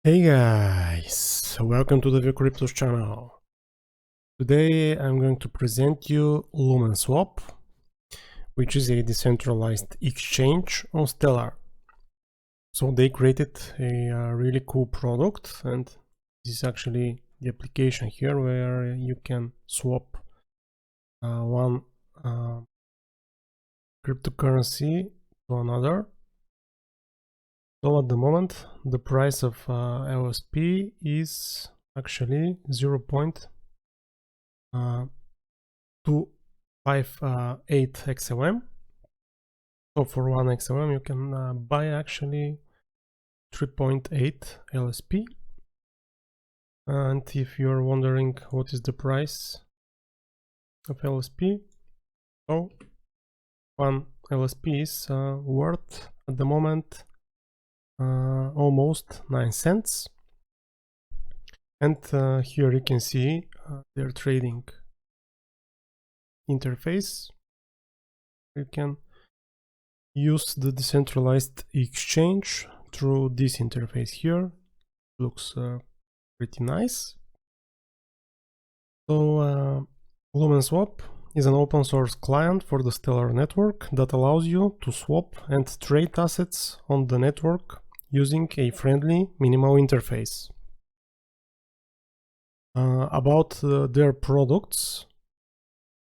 Hey guys, welcome to the Cryptos channel. Today I'm going to present you Lumenswap, which is a decentralized exchange on Stellar. So they created a really cool product, and this is actually the application here where you can swap one cryptocurrency to another. So at the moment the price of LSP is actually 0.258 XLM. So for 1 XLM you can buy actually 3.8 LSP. And if you're wondering what is the price of LSP, so 1 LSP is worth at the moment almost 9 cents. And here you can see their trading interface. You can use the decentralized exchange through this interface here. Looks pretty nice. So Lumenswap is an open source client for the Stellar network that allows you to swap and trade assets on the network using a friendly minimal interface. About their products,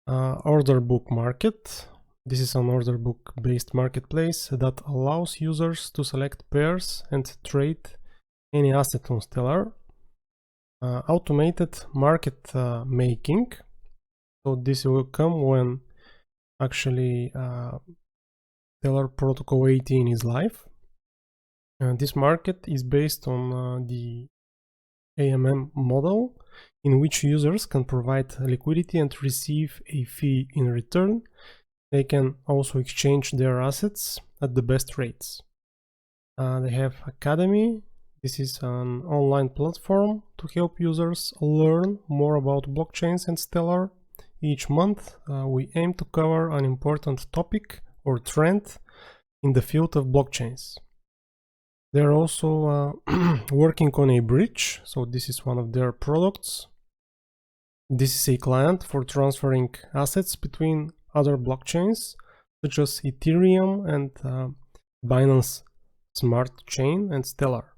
order book market. This is an order book based marketplace that allows users to select pairs and trade any asset on Stellar. Automated market making. So this will come when actually Stellar Protocol 18 is live. This market is based on the AMM model, in which users can provide liquidity and receive a fee in return. They can also exchange their assets at the best rates. They have Academy. This is an online platform to help users learn more about blockchains and Stellar. Each month we aim to cover an important topic or trend in the field of blockchains. They're also working on a bridge, so this is one of their products. This is a client for transferring assets between other blockchains, such as Ethereum and Binance Smart Chain and Stellar.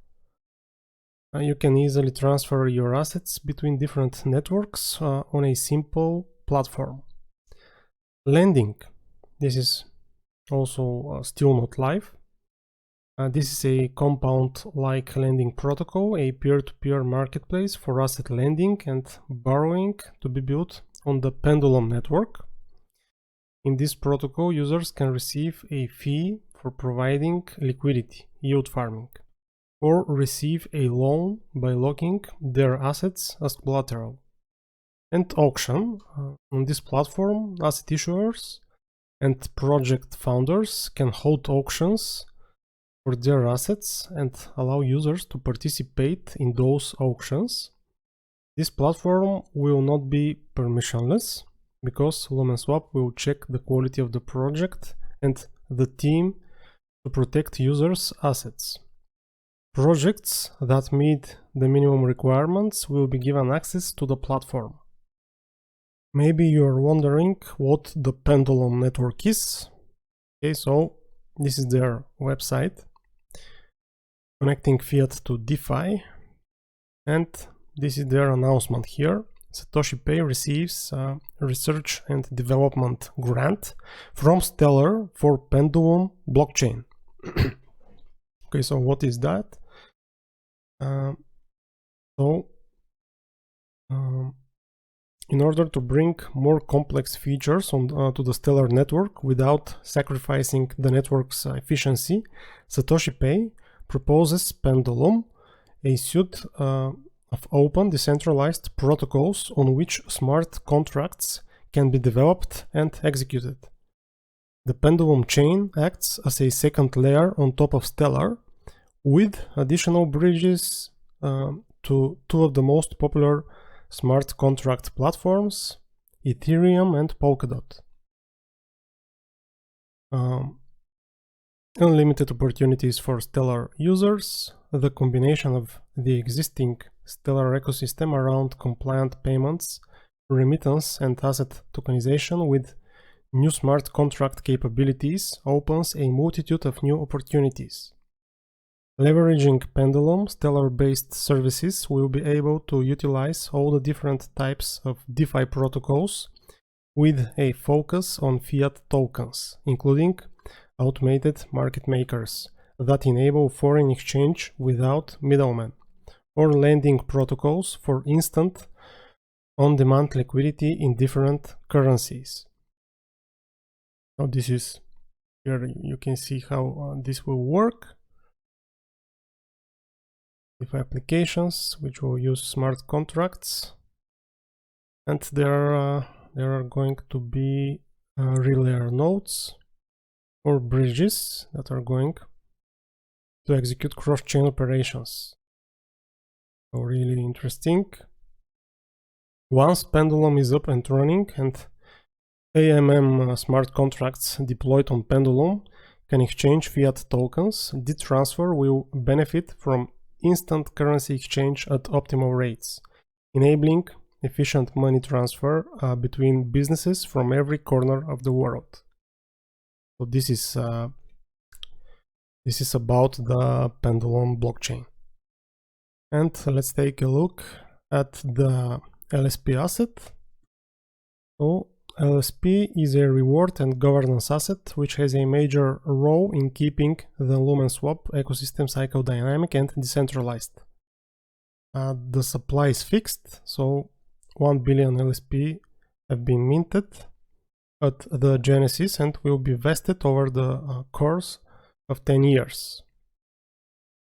You can easily transfer your assets between different networks on a simple platform. Lending. This is also still not live. This is a compound-like lending protocol, a peer-to-peer marketplace for asset lending and borrowing to be built on the Pendulum Network. In this protocol, users can receive a fee for providing liquidity, yield farming, or receive a loan by locking their assets as collateral. And auction. On this platform, asset issuers and project founders can hold auctions for their assets and allow users to participate in those auctions. This platform will not be permissionless because Lumenswap will check the quality of the project and the team to protect users' assets. Projects that meet the minimum requirements will be given access to the platform. Maybe you're wondering what the Pendulum Network is. Okay, so this is their website. Connecting fiat to DeFi, and this is their announcement here. SatoshiPay receives a research and development grant from Stellar for Pendulum blockchain. Okay, so what is that? In order to bring more complex features to the Stellar network without sacrificing the network's efficiency, SatoshiPay proposes Pendulum, a suite of open decentralized protocols on which smart contracts can be developed and executed. The Pendulum chain acts as a second layer on top of Stellar, with additional bridges to two of the most popular smart contract platforms, Ethereum and Polkadot. unlimited opportunities for Stellar users, the combination of the existing Stellar ecosystem around compliant payments, remittance, and asset tokenization with new smart contract capabilities opens a multitude of new opportunities. Leveraging Pendulum, Stellar-based services will be able to utilize all the different types of DeFi protocols with a focus on fiat tokens, including automated market makers that enable foreign exchange without middlemen, or lending protocols for instant on-demand liquidity in different currencies. Now this is here you can see how this will work. DeFi applications which will use smart contracts, and there are going to be relayer nodes or bridges that are going to execute cross-chain operations. So really interesting. Once Pendulum is up and running and AMM smart contracts deployed on Pendulum can exchange fiat tokens, the transfer will benefit from instant currency exchange at optimal rates, enabling efficient money transfer between businesses from every corner of the world. So this is about the Pendulum blockchain. And let's take a look at the LSP asset. So LSP is a reward and governance asset which has a major role in keeping the Lumenswap ecosystem cycle dynamic and decentralized. The supply is fixed, so 1 billion LSP have been minted at the genesis and will be vested over the course of 10 years.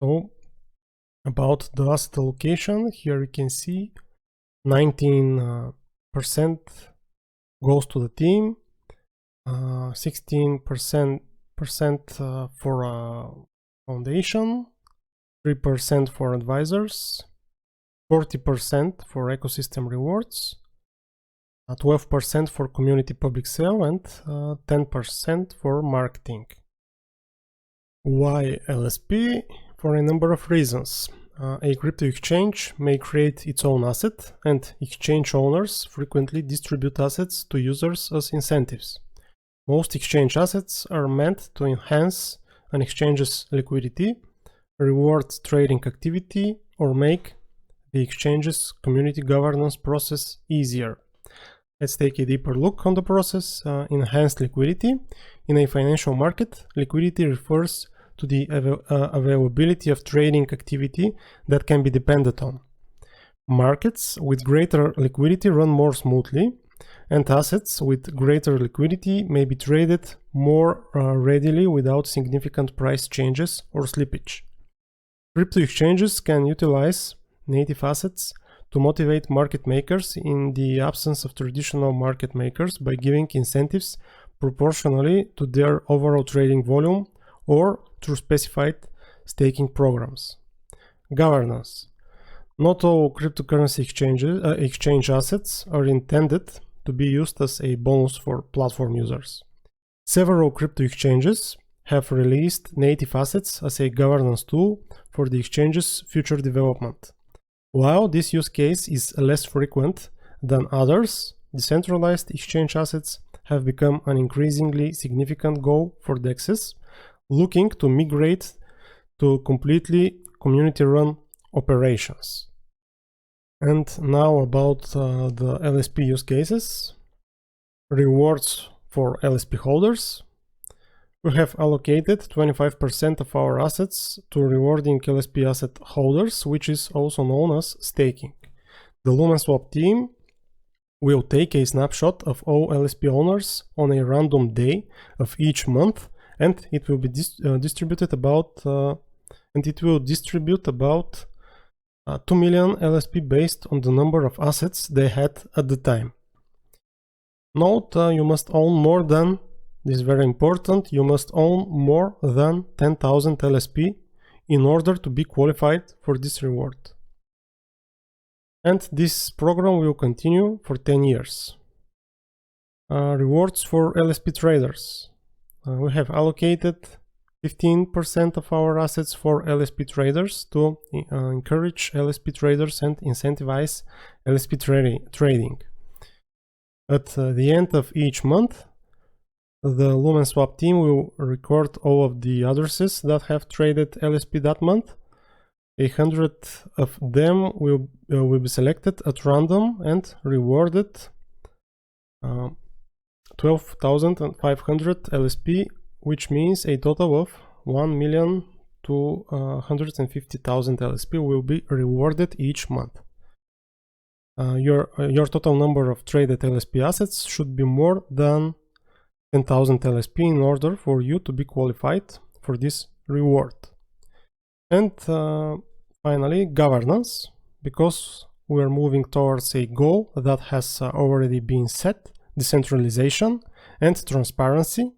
So about the asset allocation, here you can see 19% goes to the team, 16% for foundation, 3% for advisors, 40% for ecosystem rewards, 12% for community public sale, and 10% for marketing. Why LSP? For a number of reasons. A crypto exchange may create its own asset, and exchange owners frequently distribute assets to users as incentives. Most exchange assets are meant to enhance an exchange's liquidity, reward trading activity, or make the exchange's community governance process easier. Let's take a deeper look on the process. Enhanced liquidity. In a financial market, liquidity refers to the availability of trading activity that can be depended on. Markets with greater liquidity run more smoothly, and assets with greater liquidity may be traded more readily without significant price changes or slippage. Crypto exchanges can utilize native assets to motivate market makers in the absence of traditional market makers by giving incentives proportionally to their overall trading volume or through specified staking programs. Governance. Not all cryptocurrency exchange assets are intended to be used as a bonus for platform users. Several crypto exchanges have released native assets as a governance tool for the exchange's future development. While this use case is less frequent than others, decentralized exchange assets have become an increasingly significant goal for DEXs looking to migrate to completely community-run operations. And now about the LSP use cases. Rewards for LSP holders. We have allocated 25% of our assets to rewarding LSP asset holders, which is also known as staking. The Lumenswap team will take a snapshot of all LSP owners on a random day of each month, and it will be distribute about 2 million LSP based on the number of assets they had at the time. Note, you must own more than, this is very important, you must own more than 10,000 LSP in order to be qualified for this reward. And this program will continue for 10 years. Rewards for LSP traders. We have allocated 15% of our assets for LSP traders to encourage LSP traders and incentivize LSP trading. At the end of each month, the Lumenswap team will record all of the addresses that have traded LSP that month. 100 of them will be selected at random and rewarded 12,500 LSP, which means a total of 1,250,000 LSP will be rewarded each month. Your total number of traded LSP assets should be more than 10,000 LSP in order for you to be qualified for this reward. And finally, governance, because we are moving towards a goal that has already been set, decentralization and transparency.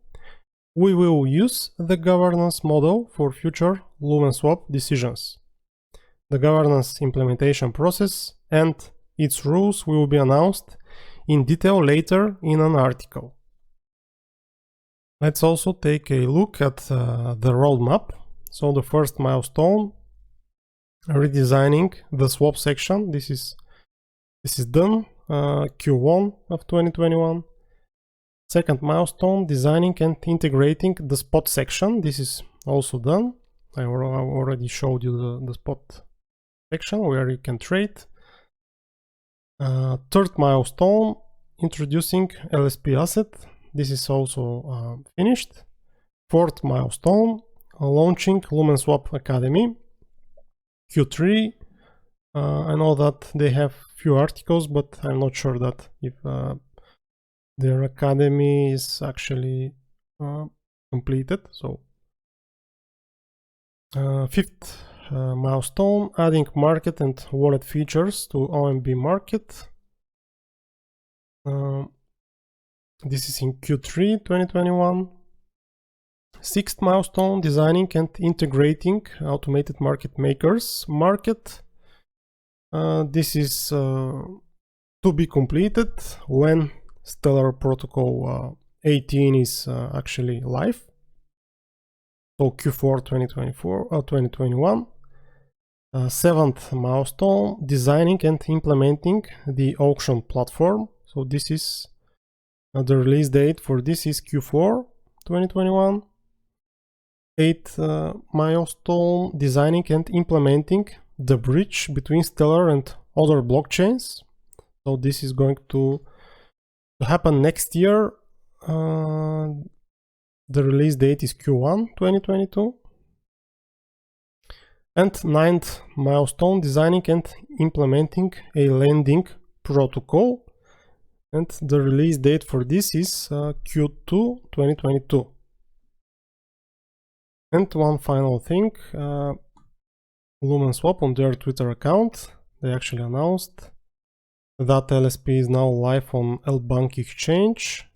We will use the governance model for future Lumenswap decisions. The governance implementation process and its rules will be announced in detail later in an article. Let's also take a look at the roadmap. So the first milestone, redesigning the swap section. This is done, Q1 of 2021. Second milestone, designing and integrating the spot section. This is also done. I already showed you the spot section where you can trade. Third milestone, introducing LSP asset. This is also finished. Fourth milestone, launching Lumenswap Academy. Q3. I know that they have few articles, but I'm not sure that if their academy is actually completed. So fifth milestone, adding market and wallet features to OMB market. This is in Q3 2021. Sixth milestone, designing and integrating automated market makers market. This is to be completed when Stellar Protocol 18 is actually live. So Q4 2021. Seventh milestone, designing and implementing the auction platform. So this is the release date for this is Q4 2021. Eighth milestone, designing and implementing the bridge between Stellar and other blockchains. So this is going to happen next year. The release date is Q1 2022. And ninth milestone, designing and implementing a lending protocol. And the release date for this is Q2 2022. And one final thing, Lumenswap on their Twitter account, they actually announced that LSP is now live on LBank exchange,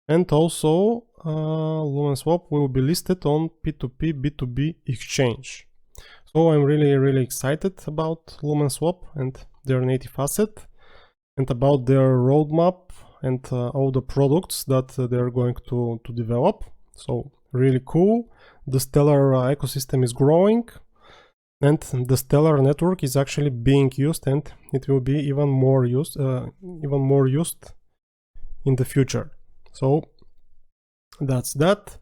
and also Lumenswap will be listed on P2P B2B exchange. So I'm really excited about Lumenswap and their native asset, and about their roadmap and all the products that they're going to develop. So really cool. The Stellar ecosystem is growing, and the Stellar network is actually being used, and it will be even more used in the future. So that's that.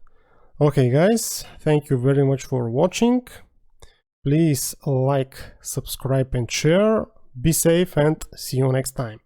Okay guys, thank you very much for watching. Please like, subscribe and share. Be safe and see you next time.